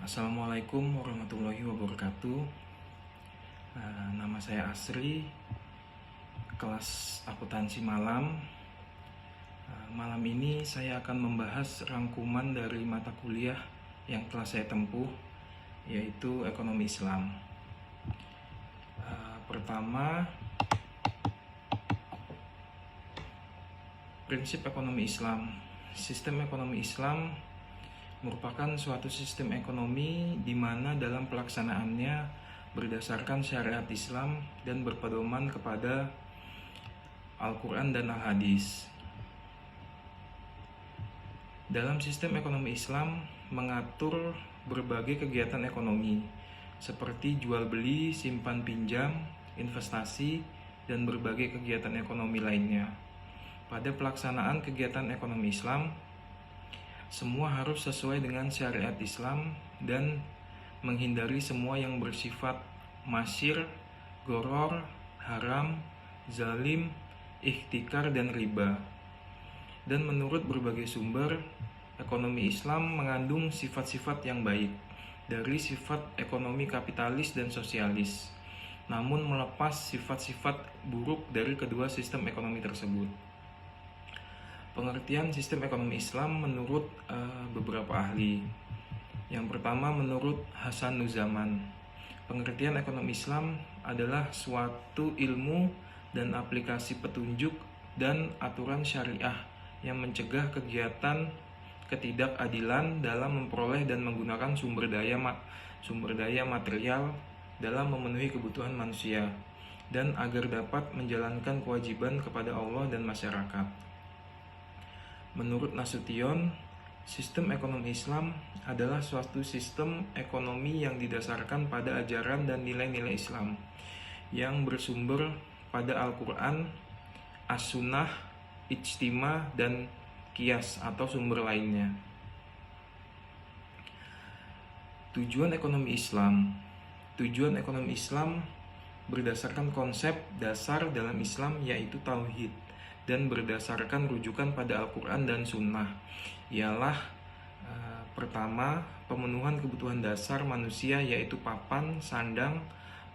Assalamualaikum warahmatullahi wabarakatuh. Nama saya Asri, kelas akuntansi malam. Malam ini saya akan membahas rangkuman dari mata kuliah yang telah saya tempuh, yaitu ekonomi Islam. Pertama, prinsip ekonomi Islam. Sistem ekonomi Islam merupakan suatu sistem ekonomi di mana dalam pelaksanaannya berdasarkan syariat Islam dan berpedoman kepada Al-Quran dan Al-Hadis. Dalam sistem ekonomi Islam mengatur berbagai kegiatan ekonomi seperti jual beli, simpan pinjam, investasi, dan berbagai kegiatan ekonomi lainnya. Pada pelaksanaan kegiatan ekonomi Islam, semua harus sesuai dengan syariat Islam dan menghindari semua yang bersifat masyir, goror, haram, zalim, ihtikar, dan riba. Dan menurut berbagai sumber, ekonomi Islam mengandung sifat-sifat yang baik dari sifat ekonomi kapitalis dan sosialis, namun melepas sifat-sifat buruk dari kedua sistem ekonomi tersebut. Pengertian sistem ekonomi Islam menurut beberapa ahli. Yang pertama, menurut Hasan Nuzaman, pengertian ekonomi Islam adalah suatu ilmu dan aplikasi petunjuk dan aturan syariah yang mencegah kegiatan ketidakadilan dalam memperoleh dan menggunakan sumber daya material dalam memenuhi kebutuhan manusia dan agar dapat menjalankan kewajiban kepada Allah dan masyarakat. Menurut Nasution, sistem ekonomi Islam adalah suatu sistem ekonomi yang didasarkan pada ajaran dan nilai-nilai Islam yang bersumber pada Al-Quran, As-Sunnah, Ijtima, dan Qiyas atau sumber lainnya. Tujuan ekonomi Islam. Tujuan ekonomi Islam berdasarkan konsep dasar dalam Islam yaitu tauhid dan berdasarkan rujukan pada Al-Quran dan Sunnah, ialah pertama, pemenuhan kebutuhan dasar manusia yaitu papan, sandang,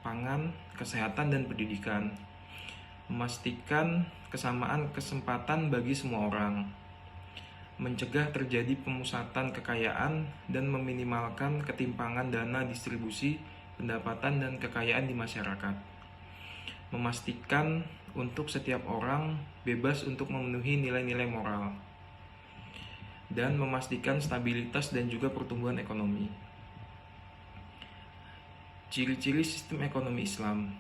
pangan, kesehatan, dan pendidikan. Memastikan kesamaan kesempatan bagi semua orang. Mencegah terjadi pemusatan kekayaan dan meminimalkan ketimpangan dana distribusi, pendapatan, dan kekayaan di masyarakat. Memastikan untuk setiap orang bebas untuk memenuhi nilai-nilai moral dan memastikan stabilitas dan juga pertumbuhan ekonomi. Ciri-ciri sistem ekonomi Islam.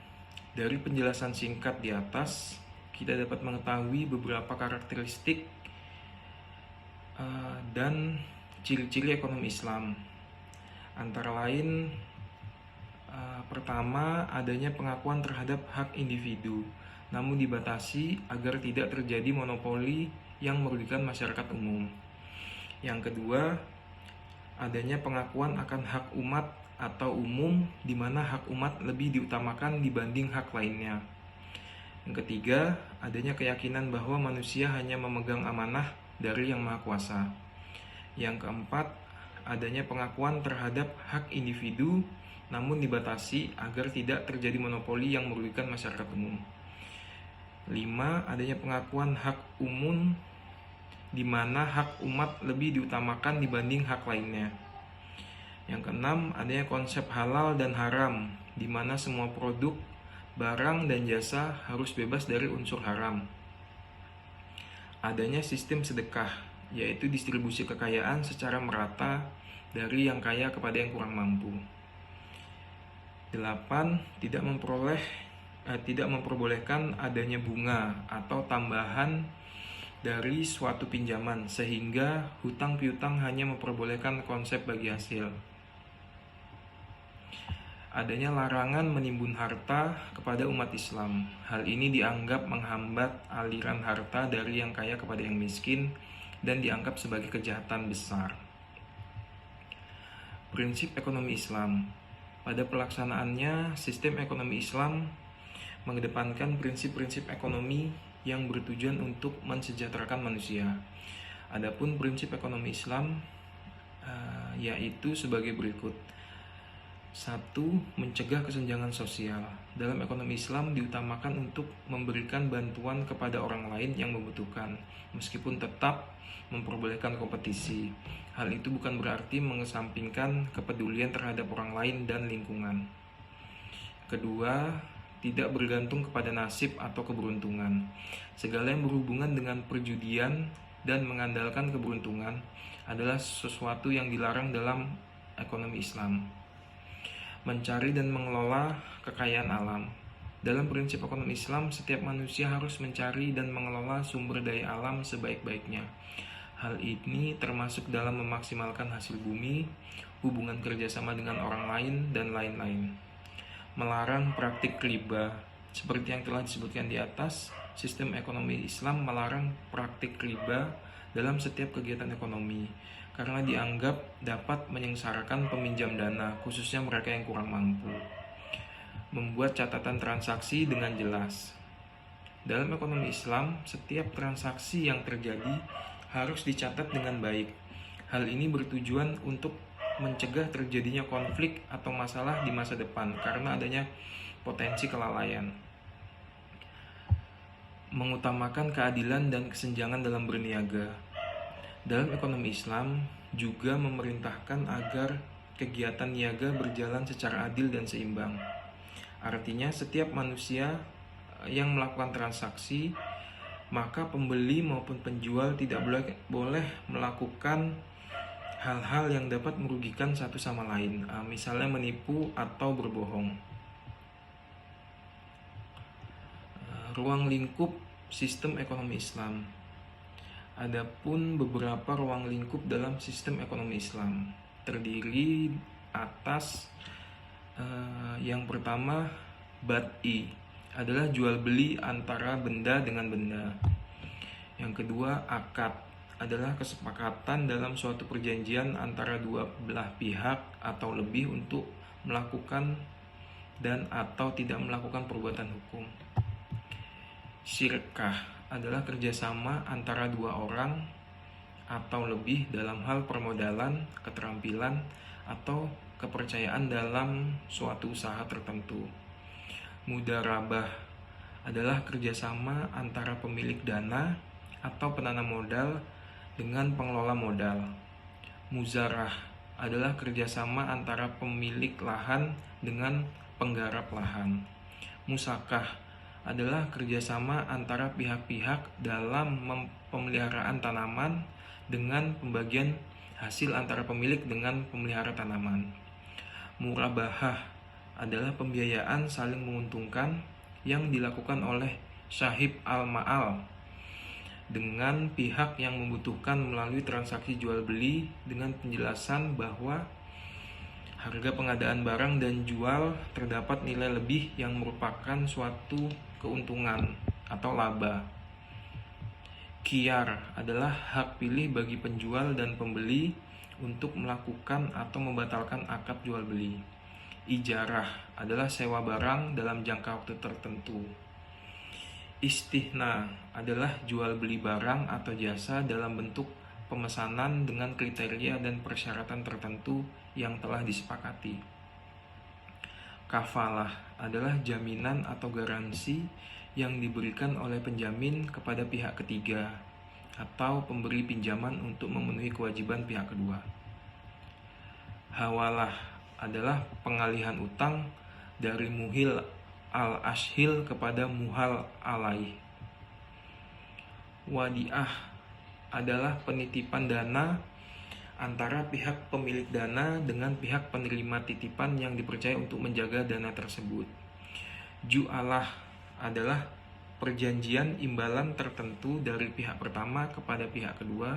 Dari penjelasan singkat di atas, kita dapat mengetahui beberapa karakteristik dan ciri-ciri ekonomi Islam. Antara lain, pertama, adanya pengakuan terhadap hak individu, namun dibatasi agar tidak terjadi monopoli yang merugikan masyarakat umum. Yang kedua, adanya pengakuan akan hak umat atau umum, di mana hak umat lebih diutamakan dibanding hak lainnya. Yang ketiga, adanya keyakinan bahwa manusia hanya memegang amanah dari Yang Maha Kuasa. Yang keempat, adanya pengakuan terhadap hak individu, namun dibatasi agar tidak terjadi monopoli yang merugikan masyarakat umum. 5. Adanya pengakuan hak umum di mana hak umat lebih diutamakan dibanding hak lainnya. Yang keenam, adanya konsep halal dan haram di mana semua produk, barang, dan jasa harus bebas dari unsur haram. Adanya sistem sedekah, yaitu distribusi kekayaan secara merata dari yang kaya kepada yang kurang mampu. 8. Tidak memperbolehkan adanya bunga atau tambahan dari suatu pinjaman sehingga hutang piutang hanya memperbolehkan konsep bagi hasil. Adanya larangan menimbun harta kepada umat Islam. Hal ini dianggap menghambat aliran harta dari yang kaya kepada yang miskin dan dianggap sebagai kejahatan besar. Prinsip ekonomi Islam. Pada pelaksanaannya, sistem ekonomi Islam mengedepankan prinsip-prinsip ekonomi yang bertujuan untuk mensejahterakan manusia. Adapun prinsip ekonomi Islam yaitu sebagai berikut. 1. Mencegah kesenjangan sosial. Dalam ekonomi Islam diutamakan untuk memberikan bantuan kepada orang lain yang membutuhkan, meskipun tetap memperbolehkan kompetisi. Hal itu bukan berarti mengesampingkan kepedulian terhadap orang lain dan lingkungan. Kedua, tidak bergantung kepada nasib atau keberuntungan. Segala yang berhubungan dengan perjudian dan mengandalkan keberuntungan adalah sesuatu yang dilarang dalam ekonomi Islam. Mencari dan mengelola kekayaan alam. Dalam prinsip ekonomi Islam, setiap manusia harus mencari dan mengelola sumber daya alam sebaik-baiknya. Hal ini termasuk dalam memaksimalkan hasil bumi, hubungan kerjasama dengan orang lain, dan lain-lain. Melarang praktik riba. Seperti yang telah disebutkan di atas, sistem ekonomi Islam melarang praktik riba dalam setiap kegiatan ekonomi karena dianggap dapat menyengsarakan peminjam dana, khususnya mereka yang kurang mampu. Membuat catatan transaksi dengan jelas. Dalam ekonomi Islam, setiap transaksi yang terjadi harus dicatat dengan baik. Hal ini bertujuan untuk mencegah terjadinya konflik atau masalah di masa depan karena adanya potensi kelalaian. Mengutamakan keadilan dan kesenjangan dalam berniaga. Dalam ekonomi Islam juga memerintahkan agar kegiatan niaga berjalan secara adil dan seimbang. Artinya setiap manusia yang melakukan transaksi, maka pembeli maupun penjual tidak boleh melakukan hal-hal yang dapat merugikan satu sama lain, misalnya menipu atau berbohong. Ruang lingkup sistem ekonomi Islam. Adapun beberapa ruang lingkup dalam sistem ekonomi Islam terdiri atas yang pertama, bad'i adalah jual beli antara benda dengan benda. Yang kedua, akad adalah kesepakatan dalam suatu perjanjian antara dua belah pihak atau lebih untuk melakukan dan atau tidak melakukan perbuatan hukum. Syirkah adalah kerjasama antara dua orang atau lebih dalam hal permodalan, keterampilan, atau kepercayaan dalam suatu usaha tertentu. Mudharabah adalah kerjasama antara pemilik dana atau penanam modal dengan pengelola modal. Muzarah adalah kerjasama antara pemilik lahan dengan penggarap lahan. Musakah adalah kerjasama antara pihak-pihak dalam pemeliharaan tanaman dengan pembagian hasil antara pemilik dengan pemelihara tanaman. Murabahah adalah pembiayaan saling menguntungkan yang dilakukan oleh syahib al-ma'al dengan pihak yang membutuhkan melalui transaksi jual beli dengan penjelasan bahwa harga pengadaan barang dan jual terdapat nilai lebih yang merupakan suatu keuntungan atau laba. Khiyar adalah hak pilih bagi penjual dan pembeli untuk melakukan atau membatalkan akad jual beli. Ijarah adalah sewa barang dalam jangka waktu tertentu. Istihna adalah jual beli barang atau jasa dalam bentuk pemesanan dengan kriteria dan persyaratan tertentu yang telah disepakati. Kafalah adalah jaminan atau garansi yang diberikan oleh penjamin kepada pihak ketiga atau pemberi pinjaman untuk memenuhi kewajiban pihak kedua. Hawalah adalah pengalihan utang dari muhil al-ashhil kepada muhal alaih. Wadiah adalah penitipan dana antara pihak pemilik dana dengan pihak penerima titipan yang dipercaya untuk menjaga dana tersebut. Ju'alah adalah perjanjian imbalan tertentu dari pihak pertama kepada pihak kedua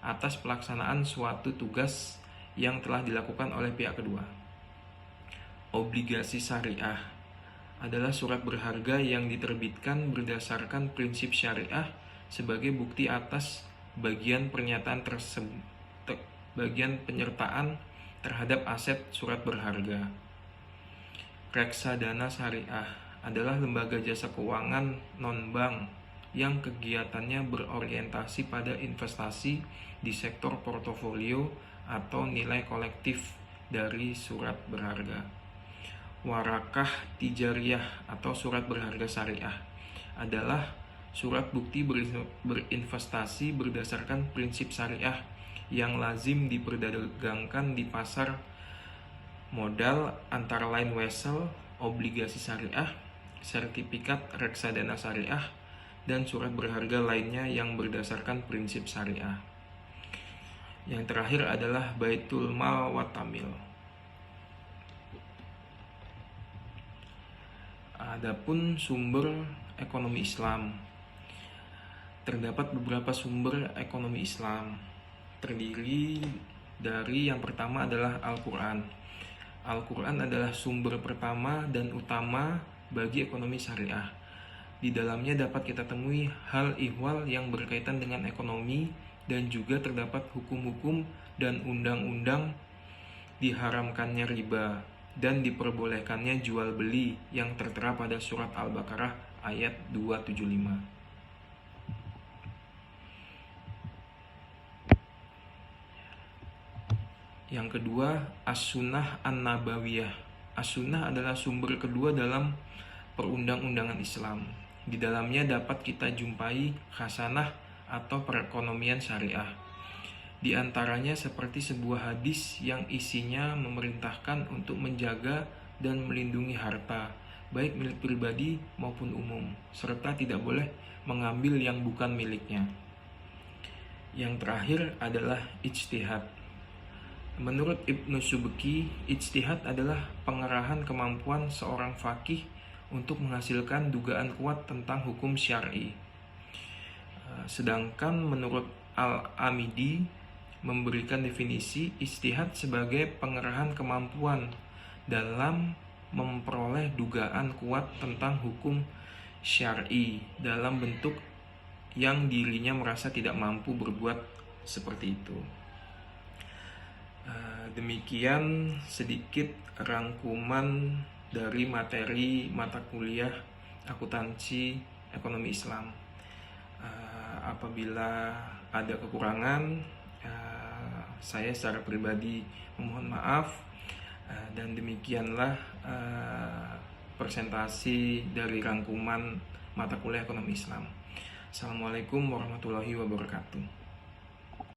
atas pelaksanaan suatu tugas yang telah dilakukan oleh pihak kedua. Obligasi syariah adalah surat berharga yang diterbitkan berdasarkan prinsip syariah sebagai bukti atas bagian penyertaan terhadap aset surat berharga. Reksadana syariah adalah lembaga jasa keuangan non-bank yang kegiatannya berorientasi pada investasi di sektor portofolio atau nilai kolektif dari surat berharga. Warakah tijariyah atau surat berharga syariah adalah surat bukti berinvestasi berdasarkan prinsip syariah yang lazim diperdagangkan di pasar modal, antara lain wesel, obligasi syariah, sertifikat reksadana syariah, dan surat berharga lainnya yang berdasarkan prinsip syariah. Yang terakhir adalah baitul mal wa tamil. Adapun sumber ekonomi Islam, terdapat beberapa sumber ekonomi Islam, terdiri dari yang pertama adalah Al-Quran. Al-Quran adalah sumber pertama dan utama bagi ekonomi syariah. Di dalamnya dapat kita temui hal ihwal yang berkaitan dengan ekonomi, dan juga terdapat hukum-hukum dan undang-undang diharamkannya riba dan diperbolehkannya jual beli yang tertera pada surat Al-Baqarah ayat 275. Yang kedua, As-Sunnah An-Nabawiyah. As-Sunnah adalah sumber kedua dalam perundang-undangan Islam. Di dalamnya dapat kita jumpai khasanah atau perekonomian syariah. Di antaranya seperti sebuah hadis yang isinya memerintahkan untuk menjaga dan melindungi harta, baik milik pribadi maupun umum, serta tidak boleh mengambil yang bukan miliknya. Yang terakhir adalah ijtihad. Menurut Ibnu Subki, ijtihad adalah pengerahan kemampuan seorang faqih untuk menghasilkan dugaan kuat tentang hukum syar'i. Sedangkan menurut Al-Amidi memberikan definisi ijtihad sebagai pengerahan kemampuan dalam memperoleh dugaan kuat tentang hukum syar'i dalam bentuk yang dirinya merasa tidak mampu berbuat seperti itu. Demikian sedikit rangkuman dari materi mata kuliah akuntansi ekonomi Islam. Apabila ada kekurangan, saya secara pribadi memohon maaf, dan demikianlah presentasi dari rangkuman mata kuliah ekonomi Islam. Assalamualaikum warahmatullahi wabarakatuh.